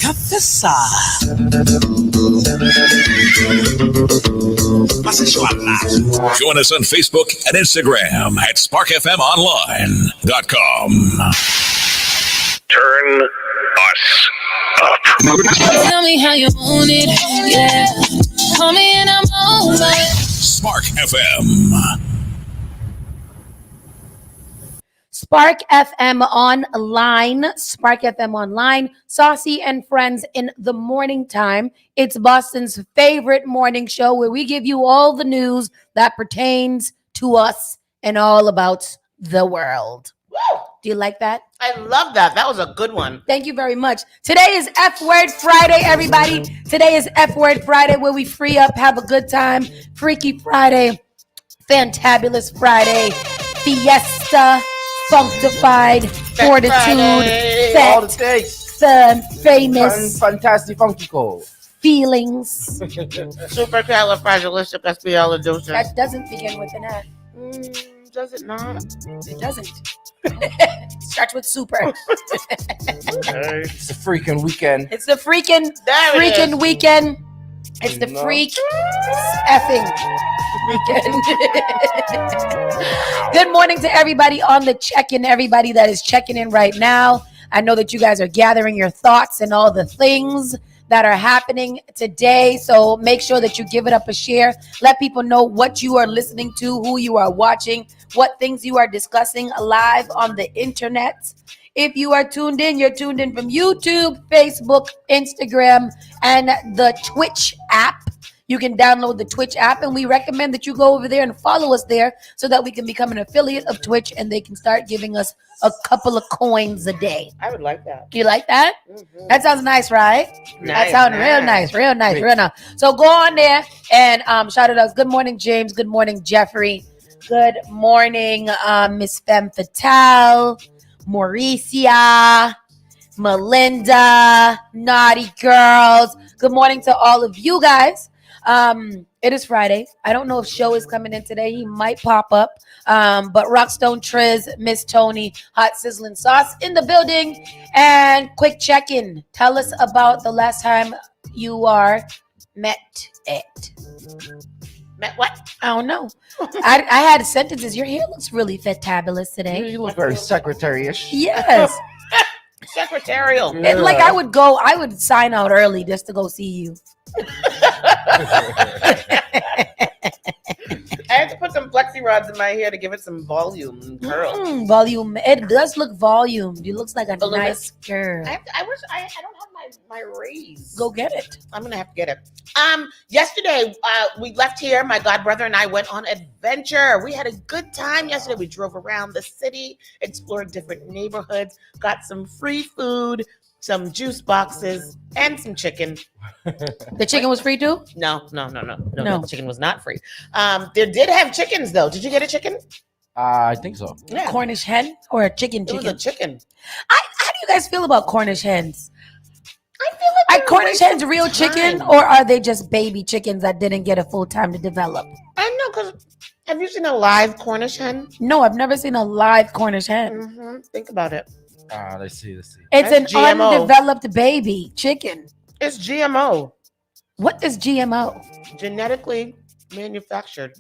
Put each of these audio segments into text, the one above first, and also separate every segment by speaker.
Speaker 1: Cafesa.
Speaker 2: Join us on Facebook and Instagram at sparkfmonline.com. Turn us up.
Speaker 3: Tell me how you want it, yeah. Call me and I'm over.
Speaker 2: Spark FM.
Speaker 4: Spark FM Online, Spark FM Online, Saucy and Friends in the morning time. It's Boston's favorite morning show where we give you all the news that pertains to us and all about the world.
Speaker 5: Woo!
Speaker 4: Do you like that?
Speaker 5: I love that. That was a good one.
Speaker 4: Thank you very much. Today is F Word Friday, everybody. Today is F Word Friday where we free up, have a good time. Freaky Friday, Fantabulous Friday, Fiesta, Functified, Fortitude,
Speaker 6: all the things.
Speaker 4: Fun, Famous,
Speaker 6: Fantastic Funkico.
Speaker 4: Feelings.
Speaker 5: Supercalifragilisticexpialidocious.
Speaker 4: That doesn't begin with an F.
Speaker 5: Does it not?
Speaker 4: It doesn't. Starts with super.
Speaker 6: It's a freaking weekend.
Speaker 4: It's the freaking weekend. It's the freak effing weekend. Good morning to everybody on the check-in, everybody that is checking in right now. I know that you guys are gathering your thoughts and all the things that are happening today. So make sure that you give it up a share. Let people know what you are listening to, who you are watching, what things you are discussing live on the internet. If you are tuned in, you're tuned in from YouTube, Facebook, Instagram, and the Twitch app. You can download the Twitch app, and we recommend that you go over there and follow us there so that we can become an affiliate of Twitch and they can start giving us a couple of coins a day.
Speaker 5: I would like that.
Speaker 4: You like that?
Speaker 5: Mm-hmm.
Speaker 4: That sounds nice, right? That sounds real nice. Real nice. So go on there and shout it out. Good morning, James. Good morning, Jeffrey. Good morning, Miss Femme Fatale, Mauricia, Melinda, Naughty Girls. Good morning to all of you guys. It is Friday. I don't know if Show is coming in today. He might pop up. But Rockstone Triz, Miss Tony, Hot Sizzling Sauce in the building. And quick check-in. Tell us about the last time you met it.
Speaker 5: Met what?
Speaker 4: I don't know. I had sentences. Your hair looks really fantabulous today.
Speaker 6: You look very secretary-ish.
Speaker 4: Yes.
Speaker 5: Secretarial.
Speaker 6: Yeah.
Speaker 4: And like I would sign out early just to go see you.
Speaker 5: I had to put some flexi rods in my hair to give it some volume and curl.
Speaker 4: Volume. It does look volumed. You looks like a nice girl.
Speaker 5: I wish I don't have my raise.
Speaker 4: Go get it.
Speaker 5: I'm gonna have to get it. Yesterday we left here. My godbrother and I went on adventure. We had a good time yesterday. We drove around the city, explored different neighborhoods, got some free food, some juice boxes, and some chicken.
Speaker 4: The chicken was free too?
Speaker 5: No. The chicken was not free. They did have chickens though. Did you get a chicken?
Speaker 6: I think so.
Speaker 5: Yeah.
Speaker 4: Cornish hen or a chicken?
Speaker 5: It was a chicken.
Speaker 4: How do you guys feel about Cornish hens?
Speaker 5: I feel like
Speaker 4: Are Cornish hens real chicken, or are they just baby chickens that didn't get a full time to develop?
Speaker 5: I know, because have you seen a live Cornish hen?
Speaker 4: No, I've never seen a live Cornish hen.
Speaker 5: Mm-hmm. Think about it.
Speaker 6: Let's see.
Speaker 4: It's
Speaker 5: That's
Speaker 4: an
Speaker 5: GMO.
Speaker 4: undeveloped baby chicken.
Speaker 5: It's GMO.
Speaker 4: What is GMO?
Speaker 5: Genetically manufactured.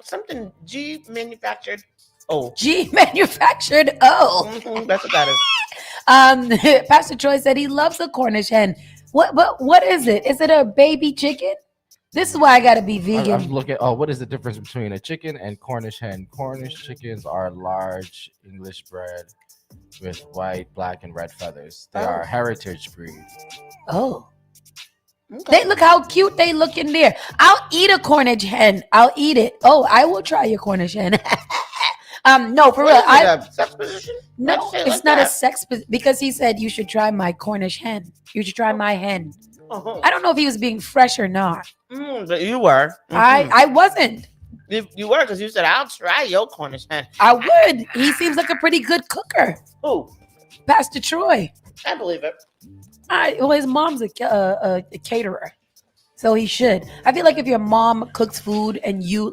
Speaker 5: Something G manufactured. Oh.
Speaker 4: G manufactured O.
Speaker 5: Mm-hmm. That's what that is.
Speaker 4: Pastor Troy said he loves a Cornish hen. What is it? Is it a baby chicken? This is why I gotta be vegan.
Speaker 6: I'm looking. Oh, what is the difference between a chicken and Cornish hen? Cornish chickens are large English bred with white, black, and red feathers. They are a heritage breed.
Speaker 4: Oh. Okay. They look how cute they look in there. I'll eat a Cornish hen. I'll eat it. Oh, I will try your Cornish hen. No, for real.
Speaker 5: A sex position?
Speaker 4: No, it's not a sex because he said you should try my Cornish hen. You should try my hen.
Speaker 5: Uh-huh.
Speaker 4: I don't know if he was being fresh or not.
Speaker 5: But you were. Mm-hmm.
Speaker 4: I wasn't.
Speaker 5: You were, because you said, I'll try your Cornish hen.
Speaker 4: I would. He seems like a pretty good cooker.
Speaker 5: Who?
Speaker 4: Pastor Troy.
Speaker 5: I believe it.
Speaker 4: Well, his mom's a caterer, so he should. I feel like if your mom cooks food and you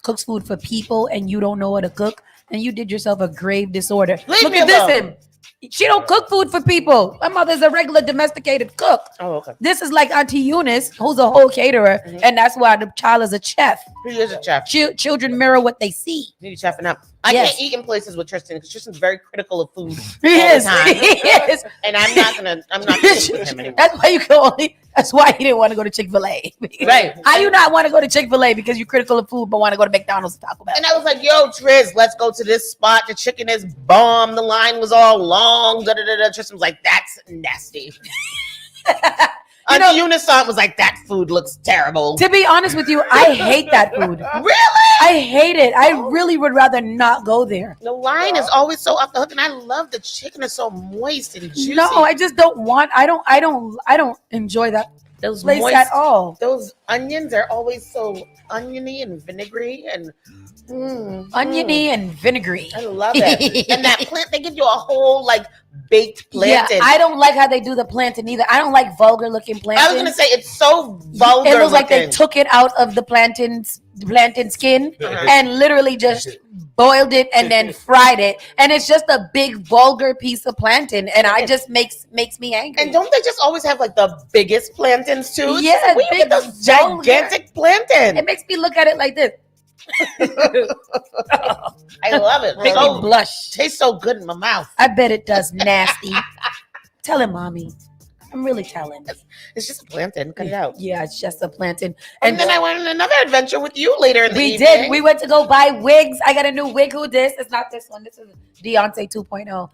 Speaker 4: cooks food for people and you don't know how to cook, then you did yourself a grave disorder.
Speaker 5: Leave
Speaker 4: Look
Speaker 5: me
Speaker 4: at
Speaker 5: alone.
Speaker 4: this. She don't cook food for people. My mother's a regular domesticated cook.
Speaker 5: Oh, okay.
Speaker 4: This is like Auntie Eunice, who's a whole caterer, and that's why the child is a chef.
Speaker 5: He is a chef.
Speaker 4: Children mirror what they see.
Speaker 5: Need to chefing up. I
Speaker 4: Yes.
Speaker 5: can't eat in places with Tristan because Tristan's very critical of food
Speaker 4: He
Speaker 5: all
Speaker 4: is.
Speaker 5: the time.
Speaker 4: He is.
Speaker 5: And I'm not gonna sit with him anymore.
Speaker 4: That's why you can only. That's why he didn't want to go to Chick-fil-A.
Speaker 5: Right.
Speaker 4: How you not want to go to Chick-fil-A because you're critical of food, but want to go to McDonald's and Taco Bell?
Speaker 5: And I was like, yo, Triz, let's go to this spot. The chicken is bomb. The line was all long. Da, da, da, da. Tristan was like, that's nasty. Auntie Eunice was like, that food looks terrible.
Speaker 4: To be honest with you, I hate that food.
Speaker 5: Really?
Speaker 4: I hate it. I really would rather not go there.
Speaker 5: The line is always so off the hook, and I love the chicken is so moist and juicy.
Speaker 4: No, I just don't want. I don't enjoy that
Speaker 5: those
Speaker 4: place
Speaker 5: moist,
Speaker 4: at all.
Speaker 5: Those onions are always so oniony and vinegary and
Speaker 4: Oniony and vinegary.
Speaker 5: I love it. And that plant, they give you a whole like baked plantain.
Speaker 4: Yeah, I don't like how they do the plantain either. I don't like vulgar looking plantain.
Speaker 5: I was gonna say it's so vulgar.
Speaker 4: It looks like they
Speaker 5: looking.
Speaker 4: took it out of the plantain skin and literally just boiled it and then fried it, and it's just a big vulgar piece of plantain, and I just makes me angry.
Speaker 5: And don't they just always have like the biggest plantains too? It's
Speaker 4: Yeah,
Speaker 5: just, where you
Speaker 4: big,
Speaker 5: get those
Speaker 4: vulgar.
Speaker 5: gigantic plantain.
Speaker 4: It makes me look at it like this.
Speaker 5: I love it.
Speaker 4: Make
Speaker 5: So
Speaker 4: me blush.
Speaker 5: tastes so good in my mouth.
Speaker 4: I bet it does. Nasty. Tell him, mommy. I'm really telling.
Speaker 5: It's just a plantain. Cut it out.
Speaker 4: Yeah, it's just a plantain.
Speaker 5: And then I went on another adventure with you later in the
Speaker 4: we
Speaker 5: evening.
Speaker 4: did. We went to go buy wigs. I got a new wig. Who this? It's not this one. This is Deontay 2.0.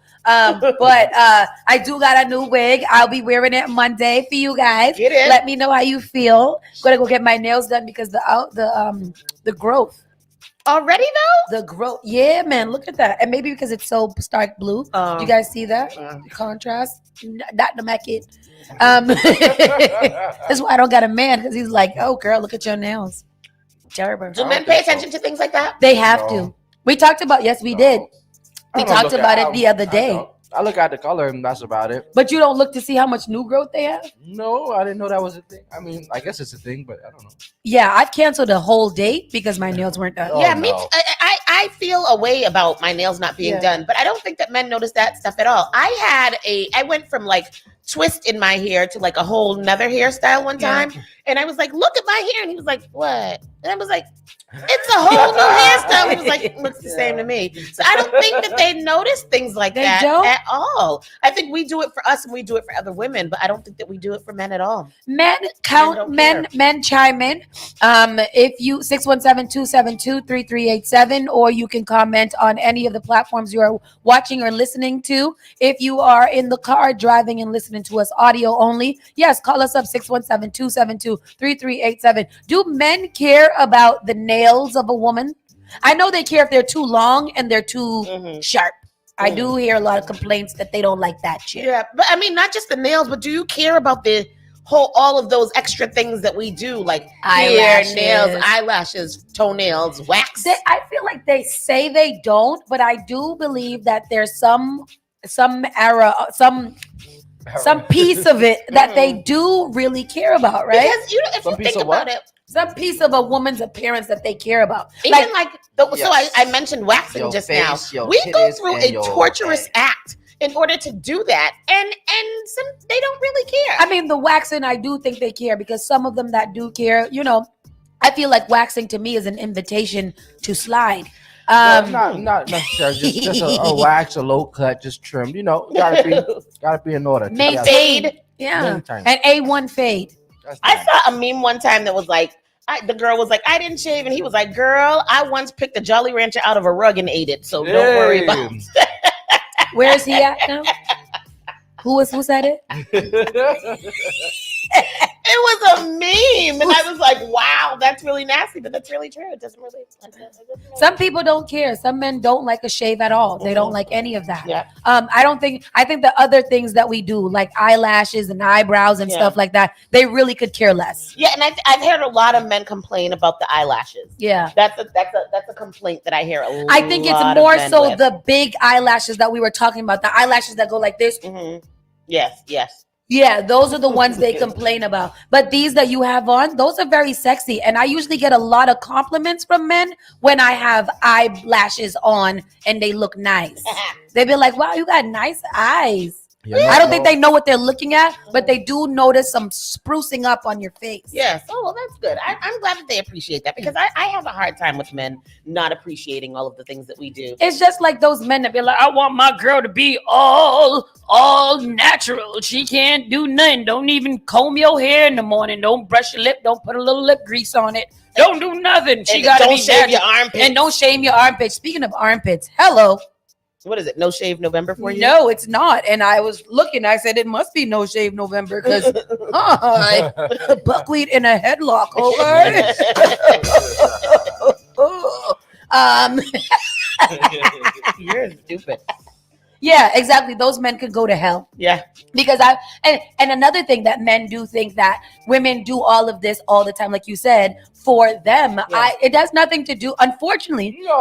Speaker 4: But I do got a new wig. I'll be wearing it Monday for you guys.
Speaker 5: Get it.
Speaker 4: Let me know how you feel. Gonna go get my nails done because the growth.
Speaker 5: Already though?
Speaker 4: The growth. Yeah, man. Look at that. And maybe because it's so stark blue. You guys see that? The contrast. Not to make it. That's why I don't got a man, because he's like, oh girl, look at your nails. Terrible.
Speaker 5: Do men pay attention to things like that?
Speaker 4: They have to. We talked about, yes, we did. We talked about it the other day.
Speaker 6: I look at the color and that's about it.
Speaker 4: But you don't look to see how much new growth they have?
Speaker 6: No, I didn't know that was a thing. I mean, I guess it's a thing, but I don't know.
Speaker 4: Yeah, I've canceled a whole date because my nails weren't done.
Speaker 6: Oh,
Speaker 5: Yeah,
Speaker 6: no.
Speaker 5: me. I feel a way about my nails not being done, but I don't think that men notice that stuff at all. I went from like twist in my hair to like a whole nother hairstyle one time, and I was like, "Look at my hair," and he was like, "What?" And I was like, "It's a whole new hairstyle." He was like, "It looks the same to me." So I don't think that they notice things like
Speaker 4: They
Speaker 5: that
Speaker 4: don't?
Speaker 5: at all. I think we do it for us and we do it for other women, but I don't think that we do it for men at all.
Speaker 4: Men chime in. If you 617-272-3387, or you can comment on any of the platforms you are watching or listening to. If you are in the car driving and listening to us audio only, yes, call us up 617-272-3387. Do men care about the nails of a woman? I know they care if they're too long and they're too sharp. I do hear a lot of complaints that they don't like that shit.
Speaker 5: Yeah, but I mean, not just the nails, but do you care about all of those extra things that we do, like
Speaker 4: Eyelashes.
Speaker 5: hair, nails, eyelashes, toenails, wax?
Speaker 4: I feel like they say they don't, but I do believe that there's some era, some piece of it that they do really care about, right?
Speaker 5: Because if
Speaker 6: Some
Speaker 5: you
Speaker 6: piece
Speaker 5: think
Speaker 6: of what?
Speaker 5: about it,
Speaker 4: Some piece of a woman's appearance that they care about.
Speaker 5: even so
Speaker 6: Yes.
Speaker 5: I mentioned waxing
Speaker 6: Your
Speaker 5: just
Speaker 6: face,
Speaker 5: now.
Speaker 6: your
Speaker 5: We go
Speaker 6: titties,
Speaker 5: through
Speaker 6: and
Speaker 5: a
Speaker 6: your
Speaker 5: torturous
Speaker 6: head.
Speaker 5: act in order to do that, and some they don't really care.
Speaker 4: I mean, the waxing, I do think they care, because some of them that do care, I feel like waxing to me is an invitation to slide.
Speaker 6: Not necessarily. Just a wax, a low cut, just trimmed. You gotta be in order.
Speaker 5: Fade.
Speaker 4: Yeah,
Speaker 6: Anytime.
Speaker 4: an A1 fade.
Speaker 6: That's
Speaker 5: I
Speaker 6: nice.
Speaker 5: saw a meme one time that was like, the girl was like, I didn't shave, and he was like, girl, I once picked a Jolly Rancher out of a rug and ate it, so don't worry about it.
Speaker 4: Where is he at now? Who said it?
Speaker 5: It was a meme, and I was like, wow, that's really nasty, but that's really true. It doesn't really.
Speaker 4: Some people don't care. Some men don't like a shave at all. They don't like any of that.
Speaker 5: Yeah.
Speaker 4: I think the other things that we do, like eyelashes and eyebrows and stuff like that, they really could care less.
Speaker 5: Yeah, and I've heard a lot of men complain about the eyelashes.
Speaker 4: Yeah.
Speaker 5: That's a complaint that I hear a lot.
Speaker 4: I think it's more so the big eyelashes that we were talking about, the eyelashes that go like this.
Speaker 5: Yes.
Speaker 4: Yeah, those are the ones they complain about. But these that you have on, those are very sexy. And I usually get a lot of compliments from men when I have eyelashes on and they look nice. They be like, wow, you got nice eyes.
Speaker 6: Yeah,
Speaker 4: I don't think they know what they're looking at, but they do notice some sprucing up on your face.
Speaker 5: Yes. Oh, well, that's good. I'm glad that they appreciate that because I have a hard time with men not appreciating all of the things that we do.
Speaker 4: It's just like those men that be like, I want my girl to be all natural. She can't do nothing. Don't even comb your hair in the morning. Don't brush your lip. Don't put a little lip grease on it. Don't do nothing. She got to be
Speaker 5: shave your armpits.
Speaker 4: And don't shave your armpits. Speaking of armpits, hello.
Speaker 5: What is it? No shave November for you?
Speaker 4: No, it's not. And I was looking. I said it must be no shave November because buckwheat in a headlock. Okay.
Speaker 5: You're stupid.
Speaker 4: Yeah, exactly. Those men could go to hell.
Speaker 5: Yeah.
Speaker 4: Because and another thing that men do think that women do all of this all the time, like you said, for them.
Speaker 5: Yeah.
Speaker 4: It has nothing to do. Unfortunately,
Speaker 6: No.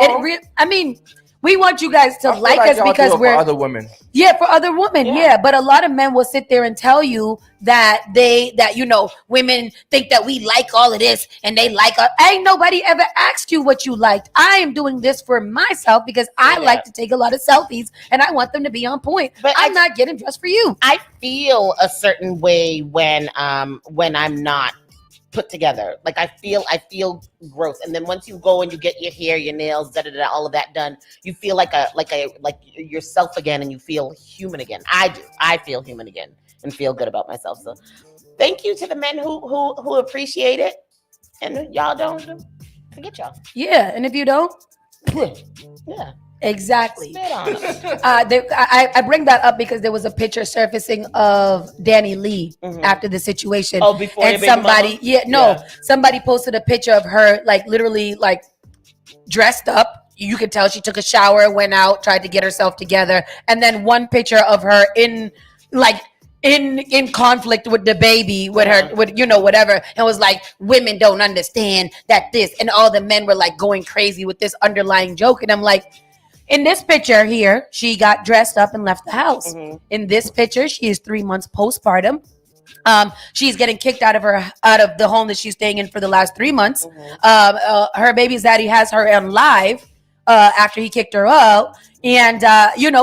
Speaker 4: I mean, we want you guys to
Speaker 6: I feel
Speaker 4: like us
Speaker 6: y'all
Speaker 4: because
Speaker 6: do it
Speaker 4: we're
Speaker 6: for other women.
Speaker 4: Yeah, for other women. Yeah. But a lot of men will sit there and tell you that women think that we like all of this and they like us. Ain't nobody ever asked you what you liked. I am doing this for myself because I like to take a lot of selfies and I want them to be on point. But I'm not getting dressed for you.
Speaker 5: I feel a certain way when I'm not put together. Like I feel gross. And then once you go and you get your hair, your nails, all of that done, you feel like yourself again and you feel human again. I do. I feel human again and feel good about myself. So thank you to the men who appreciate it. And y'all don't forget y'all.
Speaker 4: Yeah. And if you don't,
Speaker 5: yeah.
Speaker 4: Exactly.
Speaker 5: Spit on 'em.
Speaker 4: I bring that up because there was a picture surfacing of Danny Lee after the situation.
Speaker 5: Oh, before
Speaker 4: and somebody, somebody posted a picture of her like literally like dressed up. You could tell she took a shower, went out, tried to get herself together, and then one picture of her in conflict with the baby, with her, with whatever, and was like, women don't understand that this, and all the men were like going crazy with this underlying joke, and I'm like. In this picture here, she got dressed up and left the house. In this picture, she is 3 months postpartum. She's getting kicked out of the home that she's staying in for the last 3 months. Her baby's daddy has her on live after he kicked her out. And,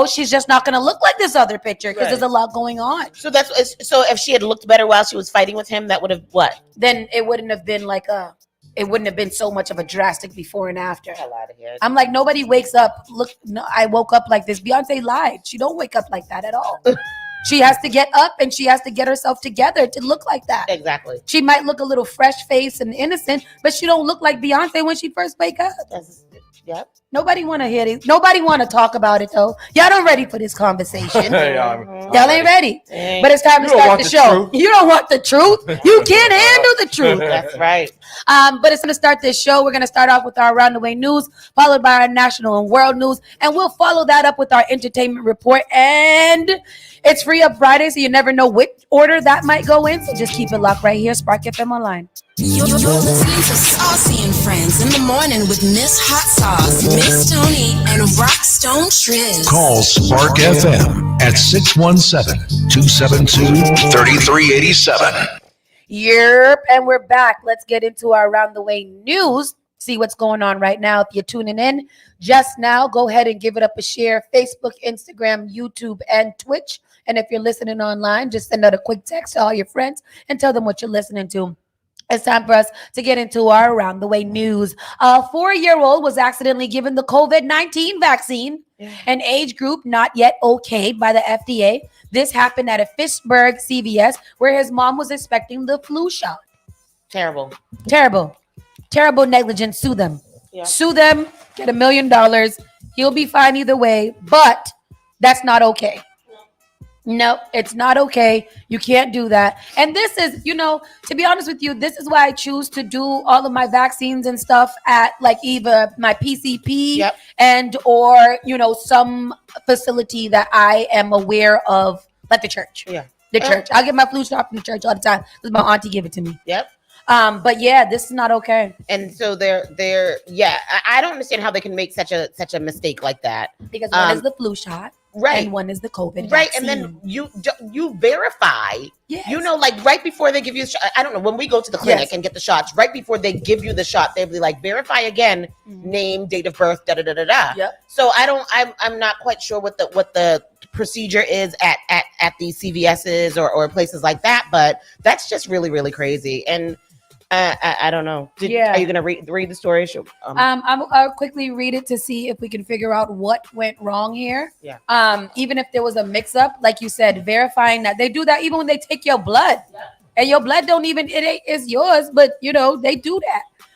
Speaker 4: she's just not going to look like this other picture because there's a lot going on.
Speaker 5: So if she had looked better while she was fighting with him, that would have what?
Speaker 4: Then it wouldn't have been like it wouldn't have been so much of a drastic before and after.
Speaker 5: Hell out of here.
Speaker 4: I'm like, nobody wakes up. Look, no, I woke up like this. Beyonce lied. She don't wake up like that at all. She has to get up and she has to get herself together to look like that.
Speaker 5: Exactly.
Speaker 4: She might look a little fresh faced and innocent, but she don't look like Beyonce when she first wake up.
Speaker 5: Yep.
Speaker 4: Nobody want to hear this. Nobody want to talk about it though. Y'all not ready for this conversation. Y'all ain't ready. But it's time to start the show. You don't want the truth. You can't handle the truth.
Speaker 5: That's right.
Speaker 4: But it's going to start this show. We're going to start off with our Around the Way news, followed by our national and world news, and we'll follow that up with our entertainment report. And it's Free Up Friday, so you never know which order that might go in. So just keep it locked right here, Spark FM Online.
Speaker 3: You're listening to Saucy and Friends in the morning with Miss Hot Sauce, Miss Tony, and Rockstone Triz.
Speaker 2: Call Spark FM at 617-272-3387.
Speaker 4: Yep, and we're back. Let's get into our Around the Way news. See what's going on right now. If you're tuning in just now, go ahead and give it up a share. Facebook, Instagram, YouTube, and Twitch. And if you're listening online, just send out a quick text to all your friends and tell them what you're listening to. It's time for us to get into our Around the Way news. A 4-year-old was accidentally given the COVID-19 vaccine, an age group not yet okayed by the FDA. This happened at a Fitchburg CVS where his mom was expecting the flu shot.
Speaker 5: Terrible
Speaker 4: Negligence. Sue them.
Speaker 5: Yeah.
Speaker 4: Sue them. Get $1 million. He'll be fine either way, but that's not okay. No, it's not okay. You can't do that. And this is, to be honest with you, this is why I choose to do all of my vaccines and stuff at like either my PCP and or, some facility that I am aware of, like the church.
Speaker 5: Yeah.
Speaker 4: The church. I get my flu shot from the church all the time because my auntie gave it to me.
Speaker 5: Yep.
Speaker 4: But yeah, this is not okay.
Speaker 5: And so they're I don't understand how they can make such a mistake like that.
Speaker 4: Because one is the flu shot.
Speaker 5: Right.
Speaker 4: And one is the COVID
Speaker 5: right.
Speaker 4: vaccine.
Speaker 5: And then you verify
Speaker 4: Yes.
Speaker 5: You know, like right before they give you, I don't know, when we go to the clinic and get the shots, right before they give you the shot, they'll be like, verify again, name, date of birth, da da da da da.
Speaker 4: Yep.
Speaker 5: So I'm not quite sure what the procedure is at these CVS's or places like that, but that's just really, really crazy. And I don't know. Are you gonna read the story?
Speaker 4: I'll quickly read it to see if we can figure out what went wrong here.
Speaker 5: Yeah.
Speaker 4: Even if there was a mix-up, like you said, verifying that they do that even when they take your blood, and your blood don't even it's yours, but you know they do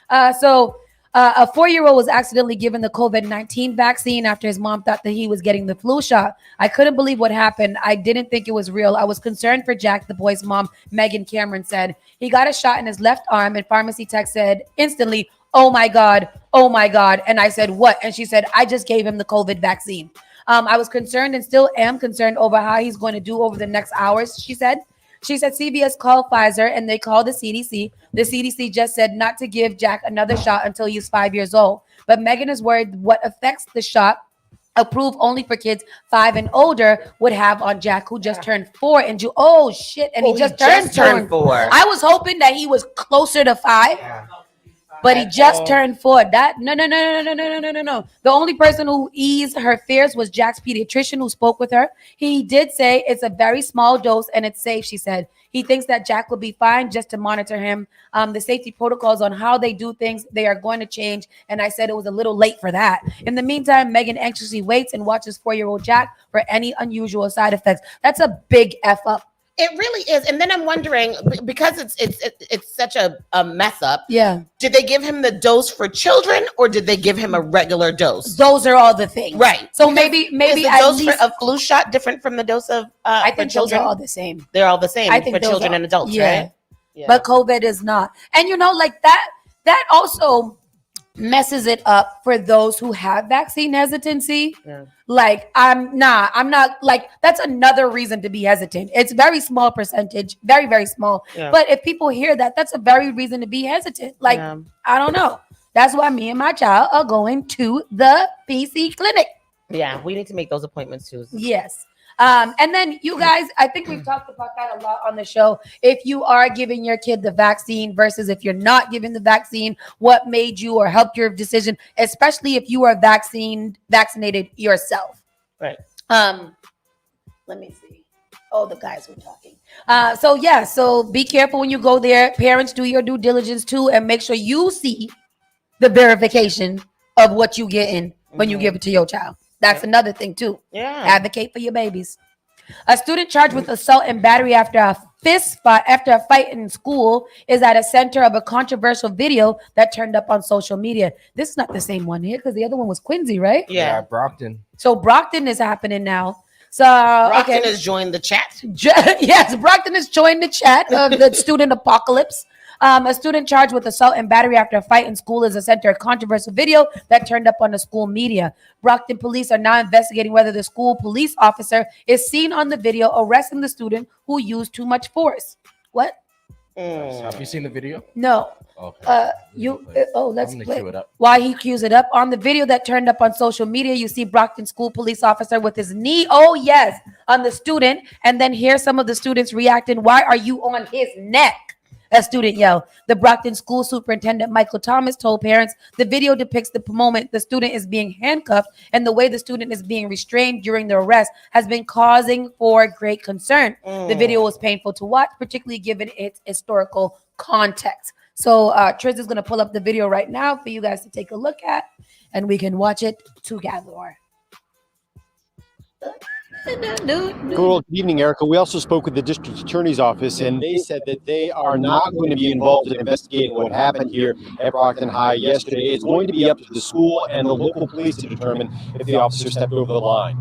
Speaker 4: that. So a 4-year-old was accidentally given the COVID-19 vaccine after his mom thought that he was getting the flu shot. I couldn't believe what happened. I didn't think it was real. I was concerned for Jack, the boy's mom, Megan Cameron, said. He got a shot in his left arm, and pharmacy tech said instantly, oh my God. And I said, what? And she said, I just gave him the COVID vaccine. I was concerned and still am concerned over how he's going to do over the next hours, she said. She said CVS called Pfizer and they called the CDC. The CDC just said not to give Jack another shot until he's 5 years old. But Megan is worried what effects the shot, approved only for kids 5 and older, would have on Jack, who just turned 4 in June. Oh, shit. And he just turned 4. I was hoping that he was closer to 5. Yeah. But he just turned 4. No. The only person who eased her fears was Jack's pediatrician who spoke with her. He did say it's a very small dose and it's safe, she said. He thinks that Jack will be fine just to monitor him. The safety protocols on how they do things, they are going to change. And I said it was a little late for that. In the meantime, Megan anxiously waits and watches 4-year-old Jack for any unusual side effects. That's a big F up.
Speaker 5: It really is. And then I'm wondering, because it's such a mess up.
Speaker 4: Yeah.
Speaker 5: Did they give him the dose for children or did they give him a regular dose?
Speaker 4: Those are all the things.
Speaker 5: Right.
Speaker 4: So maybe
Speaker 5: is the dose for a flu shot different from the dose of
Speaker 4: I think
Speaker 5: children?
Speaker 4: Those are all the same.
Speaker 5: They're all the same
Speaker 4: I think
Speaker 5: for children and adults, right?
Speaker 4: Yeah. But COVID is not. And you know, like that also messes it up for those who have vaccine hesitancy. Yeah. Like I'm not like, that's another reason to be hesitant. It's very small percentage, very, very small. Yeah. But if people hear that, that's a very reason to be hesitant. Like, I don't know. That's why me and my child are going to the PC clinic.
Speaker 5: Yeah, we need to make those appointments too.
Speaker 4: Yes. And then you guys, I think we've talked about that a lot on the show. If you are giving your kid the vaccine versus if you're not giving the vaccine, what made you or helped your decision, especially if you are vaccinated yourself.
Speaker 5: Right.
Speaker 4: Let me see. Oh, the guys were talking. So be careful when you go there. Parents, do your due diligence too, and make sure you see the verification of what you get in when you give it to your child. That's another thing too.
Speaker 5: Yeah.
Speaker 4: Advocate for your babies. A student charged with assault and battery after a fight in school is at a center of a controversial video that turned up on social media. This is not the same one here because the other one was Quincy, right?
Speaker 5: Yeah,
Speaker 6: Brockton.
Speaker 4: So Brockton is happening now. So
Speaker 5: Brockton has joined the chat.
Speaker 4: Yes, Brockton has joined the chat of the student apocalypse. A student charged with assault and battery after a fight in school is a center of a controversial video that turned up on the school media. Brockton police are now investigating whether the school police officer is seen on the video arresting the student who used too much force. What?
Speaker 6: Have you seen the video?
Speaker 4: No.
Speaker 6: Okay.
Speaker 4: Let's
Speaker 6: play.
Speaker 4: Cue it up. While he cues it up, on the video that turned up on social media, you see Brockton school police officer with his knee, on the student, and then hear some of the students reacting. Why are you on his neck? A student yelled. The Brockton school superintendent, Michael Thomas, told parents the video depicts the moment the student is being handcuffed and the way the student is being restrained during the arrest has been causing for great concern. The video was painful to watch, particularly given its historical context. So Triz is going to pull up the video right now for you guys to take a look at, and we can watch it together.
Speaker 1: Good evening, Erica. We also spoke with the district attorney's office, and they said that they are not going to be involved in investigating what happened here at Brockton High yesterday. It's going to be up to the school and the local police to determine if the officer stepped over the line.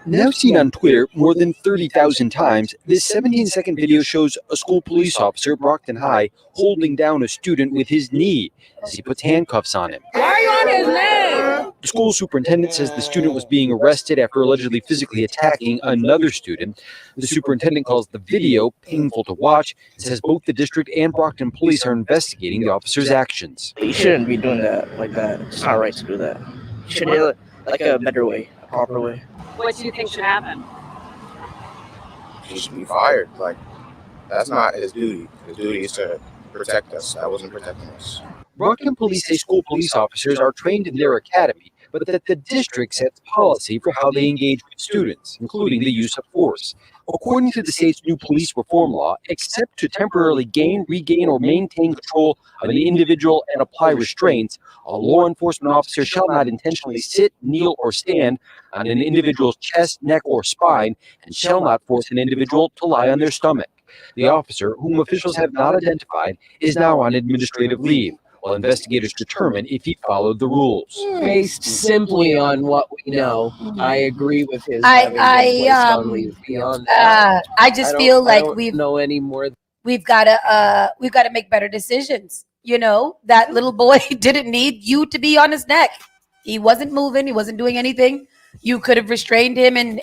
Speaker 7: Now seen on Twitter more than 30,000 times, this 17-second video shows a school police officer at Brockton High holding down a student with his knee as he puts handcuffs on him.
Speaker 4: Why are you on his leg?
Speaker 7: The school superintendent says the student was being arrested after allegedly physically attacking another student. The superintendent calls the video painful to watch and says both the district and Brockton police are investigating the officer's actions.
Speaker 8: You shouldn't be doing that like that. It's not right to do that. You should do it like a better way, a proper way.
Speaker 9: What do you think should happen? he should be fired. Like, that's not his duty. His duty is to protect us. That wasn't protecting us.
Speaker 7: Brockton police say school police officers are trained in their academy, but that the district sets policy for how they engage with students, including the use of force. According to the state's new police reform law, except to temporarily gain, regain, or maintain control of an individual and apply restraints, a law enforcement officer shall not intentionally sit, kneel, or stand on an individual's chest, neck, or spine, and shall not force an individual to lie on their stomach. The officer, whom officials have not identified, is now on administrative leave, while investigators determine if he followed the rules.
Speaker 8: Based simply on what we know, I agree with his
Speaker 4: I-
Speaker 8: having been placed on leave. Beyond that,
Speaker 4: I just feel like
Speaker 8: we know any more.
Speaker 4: we've got to make better decisions. You know, that little boy didn't need you to be on his neck. He wasn't moving. He wasn't doing anything. You could have restrained him and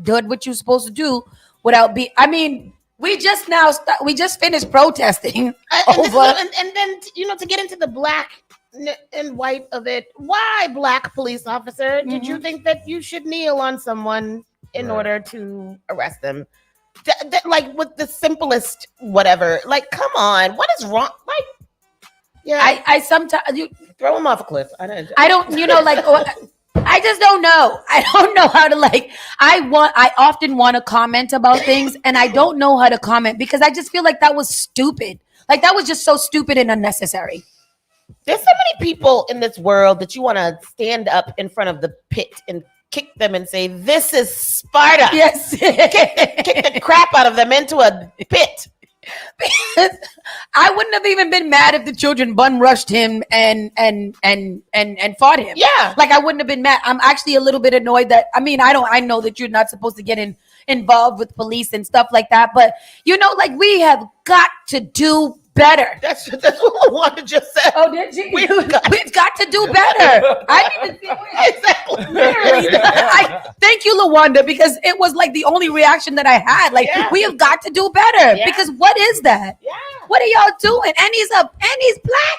Speaker 4: did what you're supposed to do without we just finished protesting over.
Speaker 5: And then to get into the black and white of it, why, black police officer, did you think that you should kneel on someone in order to arrest them? Like, with the simplest whatever. Like, come on, what is wrong? Like, yeah,
Speaker 4: I sometimes you
Speaker 5: throw him off a cliff. I don't.
Speaker 4: I just don't know. I don't know how to I often want to comment about things and I don't know how to comment because I just feel like that was stupid. Like that was just so stupid and unnecessary.
Speaker 5: There's so many people in this world that you want to stand up in front of the pit and kick them and say, "This is Sparta."
Speaker 4: Yes.
Speaker 5: kick the crap out of them into a pit.
Speaker 4: I wouldn't have even been mad if the children bun rushed him and fought him.
Speaker 5: Yeah.
Speaker 4: Like I wouldn't have been mad. I'm actually a little bit annoyed that I know that you're not supposed to get involved with police and stuff like that, but we have got to do better. That's
Speaker 5: what Wanda just said.
Speaker 4: Oh, did she? We've got to do better. I didn't even see exactly. Literally. Thank you, LaWanda, because it was like the only reaction that I had. Like, we have got to do better.
Speaker 5: Yeah.
Speaker 4: Because what is that?
Speaker 5: Yeah.
Speaker 4: What are y'all doing? And he's black.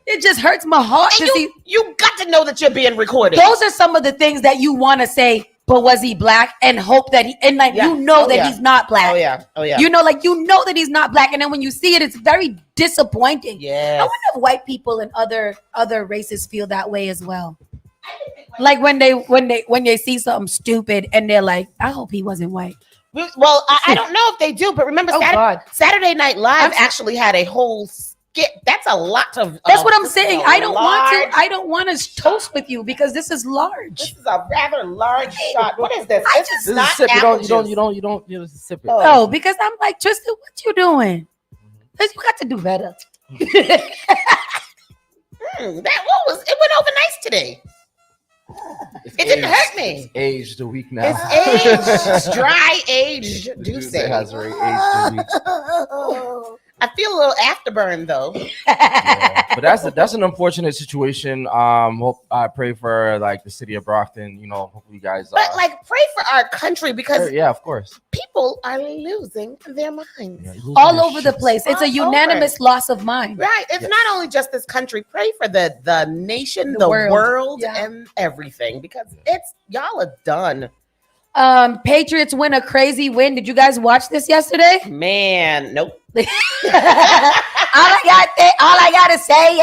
Speaker 4: It just hurts my heart to see.
Speaker 5: You got to know that you're being recorded.
Speaker 4: Those are some of the things that you want to say. But was he black? And hope that he's not black.
Speaker 5: Oh yeah.
Speaker 4: That he's not black. And then when you see it, it's very disappointing.
Speaker 5: Yeah.
Speaker 4: I wonder if white people and other races feel that way as well. Like when they see something stupid and they're like, I hope he wasn't white.
Speaker 5: Well, I don't know if they do, but remember Saturday Night Live actually had a whole skit. That's a lot of.
Speaker 4: That's what I'm saying. I don't want to toast with you because this is large.
Speaker 5: This is a rather large shot. What is this? This is not
Speaker 6: sip.
Speaker 5: apple
Speaker 6: You don't sip it.
Speaker 4: Oh, because I'm like, Tristan, what you doing? You got to do better.
Speaker 5: It went over nice today. It didn't hurt me.
Speaker 6: It's aged a week now.
Speaker 5: It's aged. It's dry aged.
Speaker 6: It has already aged a week.
Speaker 5: I feel a little afterburn though.
Speaker 6: But that's an unfortunate situation. Hope I pray for the city of Brockton. Hopefully you guys.
Speaker 5: But pray for our country because
Speaker 6: of course,
Speaker 5: people are losing their minds
Speaker 4: all over the place. It's a unanimous loss of mind.
Speaker 5: Right. It's not only just this country. Pray for the nation, the world, and everything because y'all are done.
Speaker 4: Patriots win a crazy win. Did you guys watch this yesterday?
Speaker 5: Man, nope.
Speaker 4: all I gotta say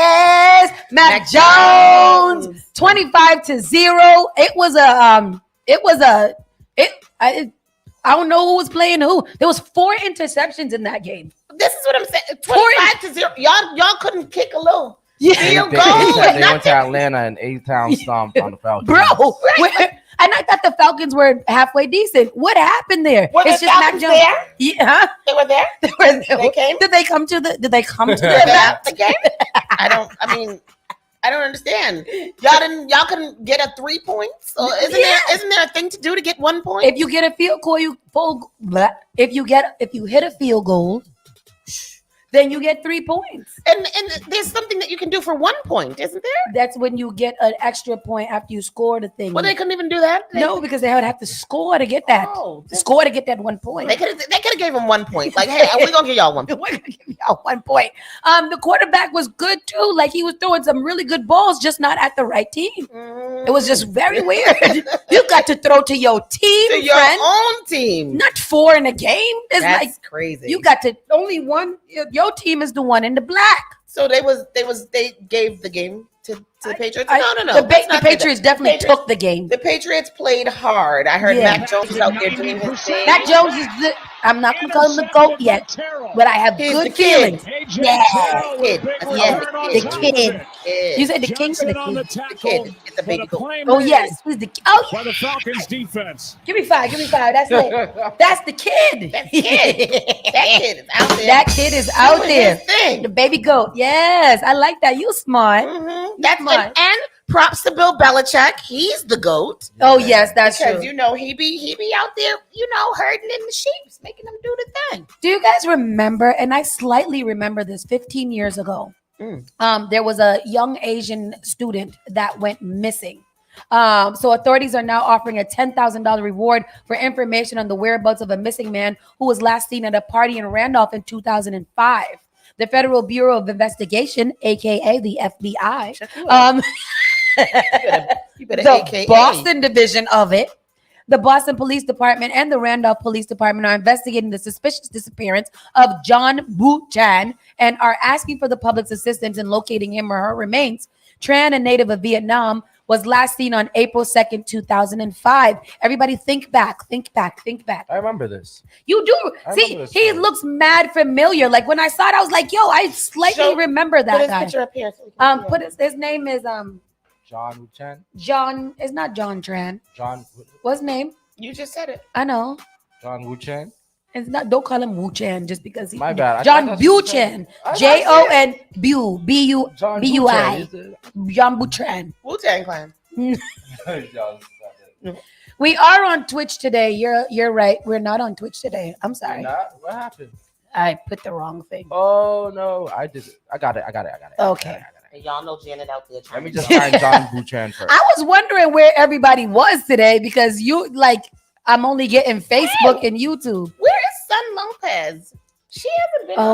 Speaker 4: is Mac Jones 25-0. I don't know who was playing who. There was 4 interceptions in that game.
Speaker 5: This is what I'm saying. 25-0. Y'all couldn't kick a little field goal.
Speaker 6: They went to Atlanta and 8-town stomped on the Falcons.
Speaker 4: Bro, and I thought the Falcons were halfway decent. What happened there?
Speaker 5: Were it's the just Falcons Mac Jones. There?
Speaker 4: Yeah,
Speaker 5: they were there.
Speaker 4: They were there.
Speaker 5: They came.
Speaker 4: Did they come to the
Speaker 5: game? I don't understand. Y'all couldn't get a 3 points. So isn't there a thing to do to get 1 point?
Speaker 4: If you get a field goal, if you hit a field goal, then you get 3 points.
Speaker 5: And there's something that you can do for 1 point, isn't there?
Speaker 4: That's when you get an extra point after you score the thing.
Speaker 5: Well, they couldn't even do that.
Speaker 4: No, because they would have to score to get that. Score to get that 1 point.
Speaker 5: They could have gave him 1 point. Like, hey, we're gonna give y'all 1 point.
Speaker 4: We're gonna give y'all 1 point. The quarterback was good too. Like he was throwing some really good balls, just not at the right team. It was just very weird. You got to throw to your team,
Speaker 5: To your own team.
Speaker 4: not 4 in a game. It's
Speaker 5: That's
Speaker 4: like
Speaker 5: crazy.
Speaker 4: you got to only one. Your team is the one in the black.
Speaker 5: So they gave the game to the Patriots. No.
Speaker 4: The Patriots definitely took the game.
Speaker 5: The Patriots played hard. I heard Mac Jones was out there doing his thing.
Speaker 4: Mac Jones is the. I'm not gonna call him the GOAT yet, but I have
Speaker 5: He's
Speaker 4: good
Speaker 5: the kid.
Speaker 4: feelings. Yeah,
Speaker 5: The
Speaker 4: kid. You said the king or the kid?
Speaker 5: The kid. It's a baby goat.
Speaker 4: Oh yes, who's the? Oh,
Speaker 10: by the Falcons defense.
Speaker 4: Give me 5. That's it. That's the kid.
Speaker 5: That kid is out there.
Speaker 4: That kid is out
Speaker 5: Doing
Speaker 4: there.
Speaker 5: his thing.
Speaker 4: The baby goat. Yes, I like that. You smart.
Speaker 5: That's
Speaker 4: smart.
Speaker 5: and props to Bill Belichick. He's the GOAT.
Speaker 4: Oh yes, that's
Speaker 5: Because
Speaker 4: true.
Speaker 5: he be out there, herding in the sheep, making them do the thing.
Speaker 4: Do you guys remember? And I slightly remember this. 15 years ago, there was a young Asian student that went missing. So authorities are now offering a $10,000 reward for information on the whereabouts of a missing man who was last seen at a party in Randolph in 2005. The Federal Bureau of Investigation, aka the FBI, the
Speaker 5: AKA.
Speaker 4: Boston division of it, the Boston Police Department and the Randolph Police Department are investigating the suspicious disappearance of John Bu Chan and are asking for the public's assistance in locating him or her remains. Tran, a native of Vietnam, was last seen on April 2nd, 2005. Everybody think back.
Speaker 6: I remember this.
Speaker 4: You do.
Speaker 6: I
Speaker 4: See,
Speaker 6: remember this
Speaker 4: he
Speaker 6: story.
Speaker 4: looks mad familiar. Like when I saw it, I was like, yo, I slightly remember
Speaker 5: Put
Speaker 4: that
Speaker 5: his
Speaker 4: guy.
Speaker 5: picture up here. So we can see
Speaker 4: His name is
Speaker 6: John Wu Chen.
Speaker 4: John. It's not John Tran. What's his name?
Speaker 5: You just said it.
Speaker 4: I know.
Speaker 6: John Wu Chen.
Speaker 4: It's not. Don't call him Wu Chan just because he.
Speaker 6: My bad. I
Speaker 4: John
Speaker 6: thought that's what you
Speaker 4: Buchan.
Speaker 6: said.
Speaker 4: Jon Bu Bu
Speaker 6: John
Speaker 4: B U
Speaker 6: Wu
Speaker 4: I.
Speaker 6: Chen.
Speaker 4: John Buchan.
Speaker 5: Wu-Tang Clan.
Speaker 4: We are on Twitch today. You're right. We're not on Twitch today. I'm sorry.
Speaker 6: What happened?
Speaker 4: I put the wrong thing.
Speaker 6: Oh no, I did it. I got it.
Speaker 4: Okay.
Speaker 5: And y'all know Janet out there.
Speaker 6: Let me just find John Wu Chen first.
Speaker 4: I was wondering where everybody was today because I'm only getting Facebook and YouTube.
Speaker 5: Where is Sun Lopez? She hasn't been.
Speaker 4: Oh,